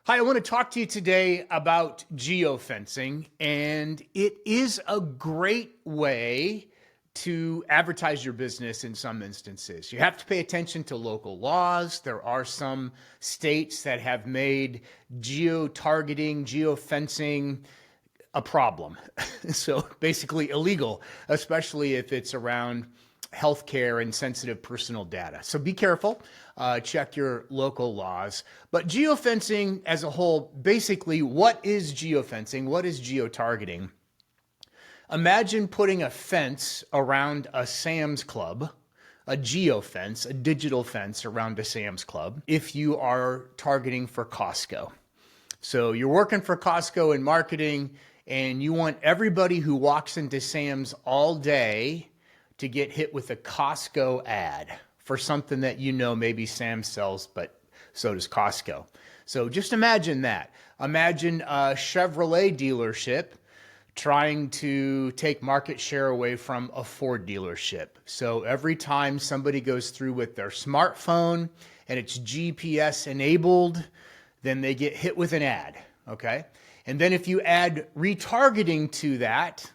Hi, I want to talk to you today about geofencing, and it is a great way to advertise your business in some instances. You have to pay attention to local laws. There are some states that have made geo-targeting, geofencing a problem. So basically illegal, especially if it's around healthcare and sensitive personal data. So be careful, check your local laws. But geofencing as a whole, basically, what is geofencing? What is geotargeting? Imagine putting a fence around a Sam's Club, a geofence, a digital fence around a Sam's Club, if you are targeting for Costco. So you're working for Costco in marketing, and you want everybody who walks into Sam's all day to get hit with a Costco ad for something that you know maybe Sam sells, but so does Costco. So just imagine that. Imagine a Chevrolet dealership trying to take market share away from a Ford dealership. So every time somebody goes through with their smartphone and it's GPS enabled, then they get hit with an ad, okay? And then if you add retargeting to that,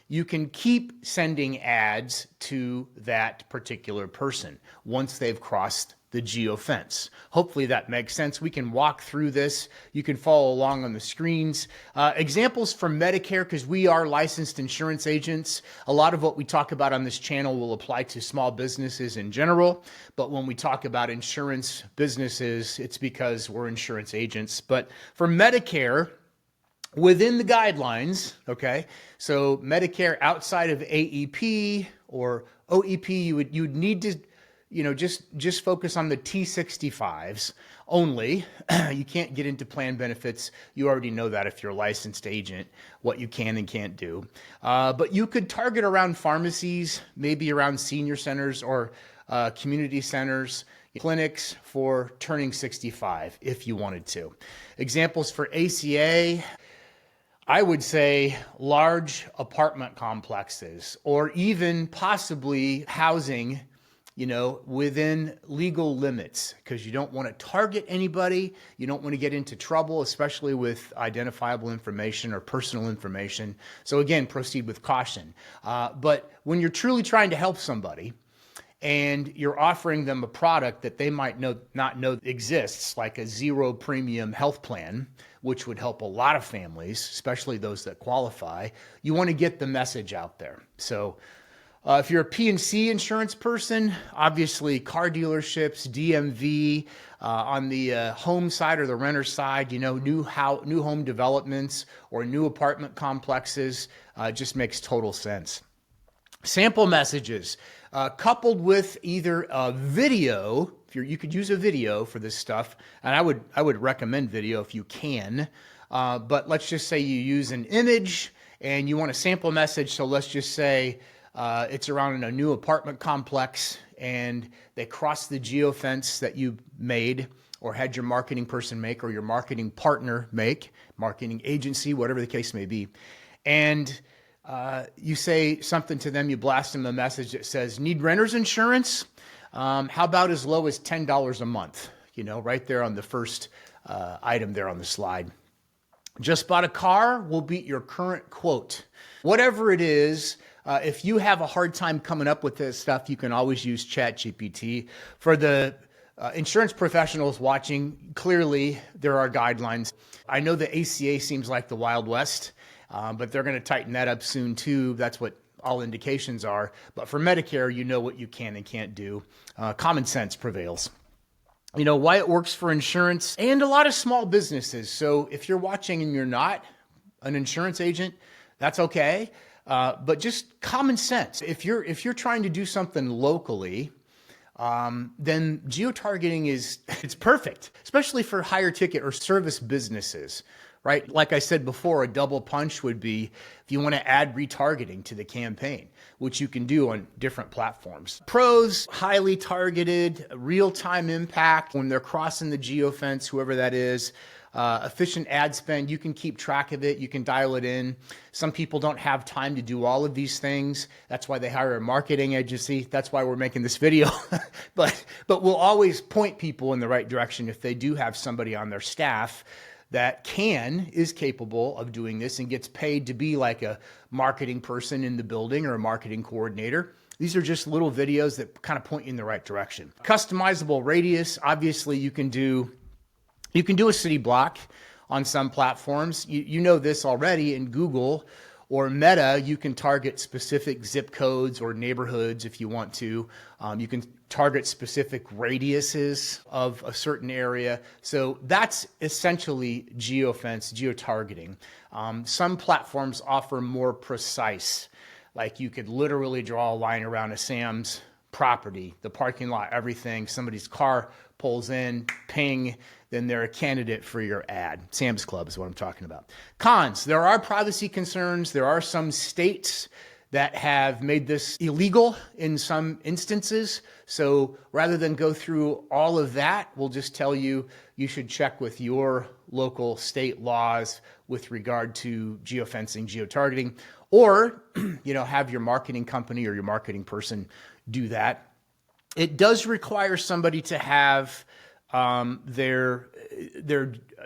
you can keep sending ads to that particular person once they've crossed the geofence. Hopefully that makes sense. We can walk through this. You can follow along on the screens. Examples from Medicare, because we are licensed insurance agents. A lot of what we talk about on this channel will apply to small businesses in general. But when we talk about insurance businesses, it's because we're insurance agents. But for Medicare, within the guidelines, okay, so Medicare outside of AEP or OEP, you would need to, just focus on the T65s only. You can't get into plan benefits. You already know that if you're a licensed agent, what you can and can't do. But you could target around pharmacies, maybe around senior centers or community centers, clinics for turning 65 if you wanted to. Examples for ACA, I would say large apartment complexes or even possibly housing, within legal limits, because you don't want to target anybody. You don't want to get into trouble, especially with identifiable information or personal information. So again, proceed with caution. But when you're truly trying to help somebody, and you're offering them a product that they might not know exists, like a zero premium health plan, which would help a lot of families, especially those that qualify, you want to get the message out there. So if you're a P&C insurance person, obviously car dealerships, DMV, on the home side or the renter side, new home developments or new apartment complexes, just makes total sense. Sample messages coupled with either a video. You could use a video for this stuff, and I would recommend video if you can. But let's just say you use an image and you want a sample message. So let's just say it's around a new apartment complex, and they cross the geofence that you made or had your marketing person make or your marketing partner make, marketing agency, whatever the case may be, and you say something to them, you blast them a message that says, need renter's insurance? How about as low as $10 a month? Right there on the first item there on the slide. Just bought a car, we'll beat your current quote. Whatever it is, if you have a hard time coming up with this stuff, you can always use ChatGPT. For the insurance professionals watching, clearly there are guidelines. I know the ACA seems like the Wild West. But they're going to tighten that up soon too. That's what all indications are. But for Medicare, you know what you can and can't do. Common sense prevails. Why it works for insurance and a lot of small businesses. So if you're watching and you're not an insurance agent, that's okay. But just common sense. If you're trying to do something locally, then geotargeting it's perfect, especially for higher ticket or service businesses. Right? Like I said before, a double punch would be if you want to add retargeting to the campaign, which you can do on different platforms. Pros, highly targeted, real-time impact when they're crossing the geofence, whoever that is. Efficient ad spend, you can keep track of it, you can dial it in. Some people don't have time to do all of these things. That's why they hire a marketing agency. That's why we're making this video. But we'll always point people in the right direction if they do have somebody on their staff that is capable of doing this and gets paid to be like a marketing person in the building or a marketing coordinator. These are just little videos that kind of point you in the right direction. Customizable radius. Obviously, you can do a city block on some platforms. You know this already in Google or Meta. You can target specific zip codes or neighborhoods if you want to. You can target specific radiuses of a certain area. So that's essentially geofence, geotargeting. Some platforms offer more precise, like you could literally draw a line around a Sam's property, the parking lot, everything. Somebody's car pulls in, ping, then they're a candidate for your ad. Sam's Club is what I'm talking about. Cons, there are privacy concerns. There are some states that have made this illegal in some instances. So rather than go through all of that, we'll just tell you, you should check with your local state laws with regard to geofencing, geotargeting, or have your marketing company or your marketing person do that. It does require somebody to have their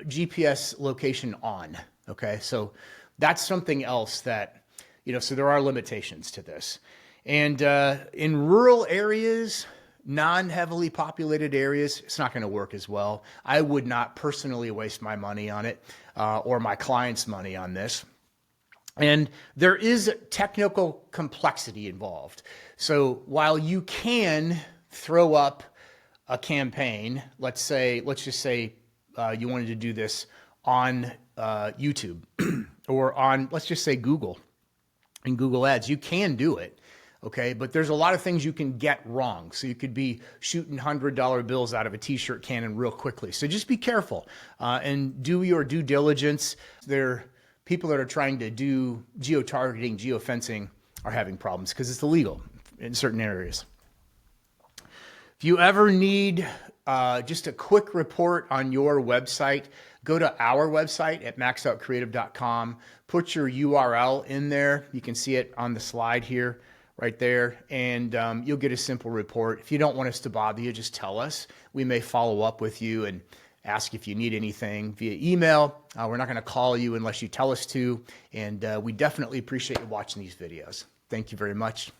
GPS location on. Okay, so that's something else that, so there are limitations to this. And in rural areas, non-heavily populated areas, it's not going to work as well. I would not personally waste my money on it or my client's money on this. And there is technical complexity involved. So while you can throw up a campaign, let's just say you wanted to do this on YouTube or on, let's just say Google, in Google Ads, you can do it, okay? But there's a lot of things you can get wrong. So you could be shooting $100 bills out of a t-shirt cannon real quickly. So just be careful and do your due diligence. People that are trying to do geotargeting, geofencing are having problems because it's illegal in certain areas. If you ever need just a quick report on your website, go to our website at maxoutcreative.com, put your URL in there. You can see it on the slide here, right there, and you'll get a simple report. If you don't want us to bother you, just tell us. We may follow up with you and ask if you need anything via email. We're not going to call you unless you tell us to, and we definitely appreciate you watching these videos. Thank you very much.